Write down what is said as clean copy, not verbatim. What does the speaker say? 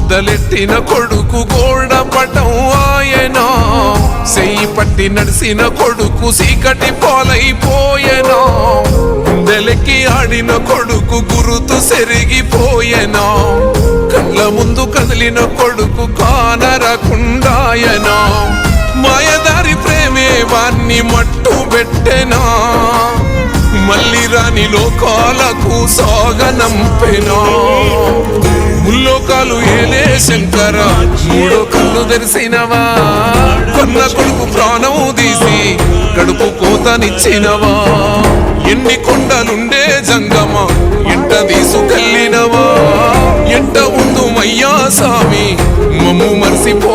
మొదలెట్టిన కొడుకు గోడ పటం ఆయనా, చెయ్యి పట్టి నడిసిన కొడుకు సీకటి పాలైపోయేనా, గుండెలెక్కి ఆడిన కొడుకు గురుతు సెరిగిపోయేనా, కళ్ళ ముందు కదిలిన కొడుకు కానరకుండాయనా, మాయదారి ప్రేమే వాణ్ణి మట్టు పెట్టెనా, మళ్ళీ రాని లోకాలకు సాగనంపెనా, ముల్లోకాలు ఏలే శంకర మూడో కళ్ళు తెరిసినవా, కొన్న కొడుకు ప్రాణం తీసి కడుపు కోతనిచ్చినవా, ఎన్ని కొండలుండే జంగమ ఎంట తీసుకెళ్ళినవా, ఎంట ఉందు మయ్యా సామి మమ్ము మర్చిపో